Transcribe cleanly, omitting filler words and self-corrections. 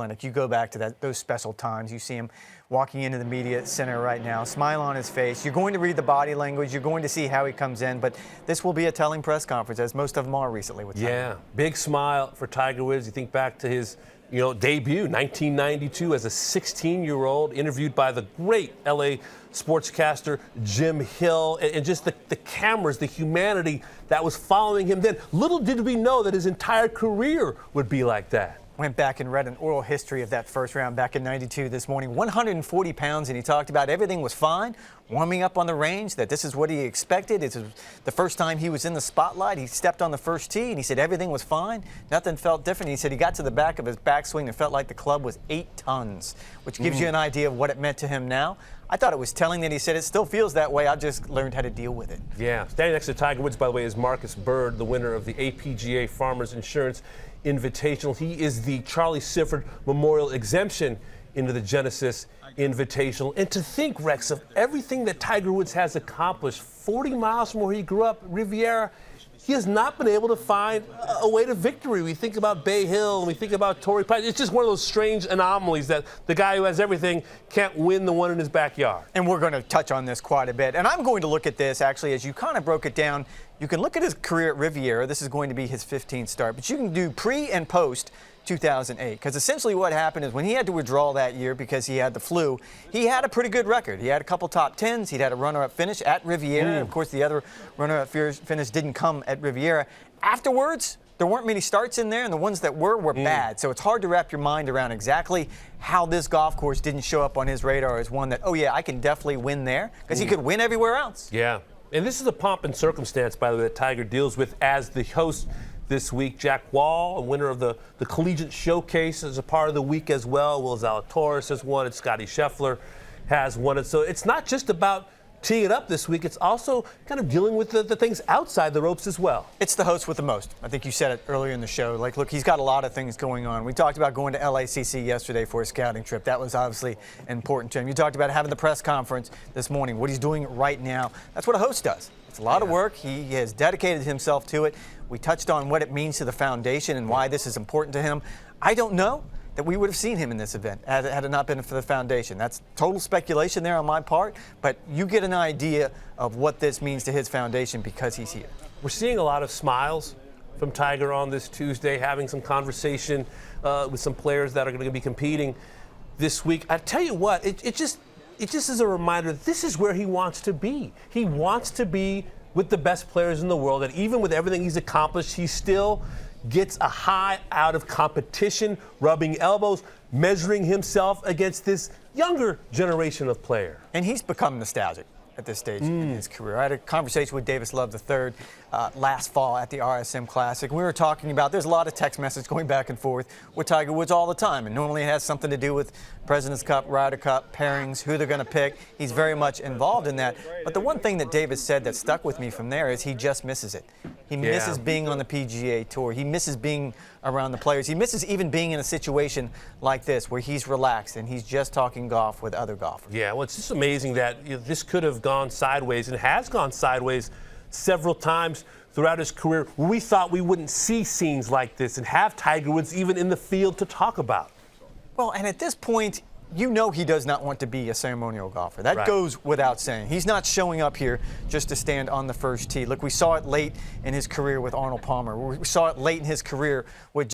Clinic. You go back to those special times. You see him walking into the media center right now, smile on his face. You're going to read the body language. You're going to see how he comes in. But this will be a telling press conference, as most of them are recently with Tiger. Yeah, big smile for Tiger Woods. You think back to his debut, 1992, as a 16-year-old, interviewed by the great LA sportscaster Jim Hill, and just the cameras, the humanity that was following him then. Little did we know that his entire career would be like that. Went back and read an oral history of that first round back in '92 this morning. 140 pounds, and he talked about everything was fine, warming up on the range, that this is what he expected. It's the first time he was in the spotlight. He stepped on the first tee, and he said everything was fine. Nothing felt different. He said he got to the back of his backswing and felt like the club was 8 tons, which gives you an idea of what it meant to him now. I thought it was telling that he said it still feels that way. I just learned how to deal with it. Yeah. Standing next to Tiger Woods, by the way, is Marcus Bird, the winner of the APGA Farmers Insurance Invitational. He is the Charlie Sifford Memorial Exemption into the Genesis Invitational. And to think, Rex, of everything that Tiger Woods has accomplished, 40 miles from where he grew up, Riviera, he has not been able to find a way to victory. We think about Bay Hill and we think about Torrey Pines. It's just one of those strange anomalies that the guy who has everything can't win the one in his backyard. And we're going to touch on this quite a bit. And I'm going to look at this, actually, as you kind of broke it down. You can look at his career at Riviera. This is going to be his 15th start. But you can do pre and post 2008. Because essentially what happened is when he had to withdraw that year because he had the flu, he had a pretty good record. He had a couple top 10s. He'd had a runner-up finish at Riviera. Of course, the other runner-up finish didn't come at Riviera. Afterwards, there weren't many starts in there, and the ones that were bad. So it's hard to wrap your mind around exactly how this golf course didn't show up on his radar as one that, oh, yeah, I can definitely win there. Because he could win everywhere else. Yeah. And this is a pomp and circumstance, by the way, that Tiger deals with as the host this week. Jack Wall, a winner of the Collegiate Showcase, is a part of the week as well. Will Zalatoris has won it. Scotty Scheffler has won it. So it's not just about teeing it up this week. It's also kind of dealing with the things outside the ropes as well. It's the host with the most. I think you said it earlier in the show. Like, look, he's got a lot of things going on. We talked about going to LACC yesterday for a scouting trip. That was obviously important to him. You talked about having the press conference this morning, what he's doing right now. That's what a host does. It's a lot of work. He has dedicated himself to it. We touched on what it means to the foundation and why this is important to him. I don't know that we would have seen him in this event had it not been for the foundation. That's total speculation there on my part, but you get an idea of what this means to his foundation because he's here. We're seeing a lot of smiles from Tiger on this Tuesday, having some conversation with some players that are going to be competing this week. I tell you what, it just is a reminder that this is where he wants to be. He wants to be with the best players in the world, and even with everything he's accomplished, he still gets a high out of competition, rubbing elbows, measuring himself against this younger generation of player. And he's become nostalgic at this stage in his career. I had a conversation with Davis Love III last fall at the RSM Classic. We were talking about, there's a lot of text messages going back and forth with Tiger Woods all the time, and normally it has something to do with President's Cup, Ryder Cup, pairings, who they're going to pick. He's very much involved in that. But the one thing that Davis said that stuck with me from there is he just misses it. He misses being on the PGA Tour. He misses being around the players. He misses even being in a situation like this where he's relaxed and he's just talking golf with other golfers. Yeah, well, it's just amazing that this could have gone sideways and has gone sideways several times throughout his career. We thought we wouldn't see scenes like this and have Tiger Woods even in the field to talk about. Well, and at this point, you know he does not want to be a ceremonial golfer. That goes without saying. He's not showing up here just to stand on the first tee. Look, we saw it late in his career with Arnold Palmer. We saw it late in his career with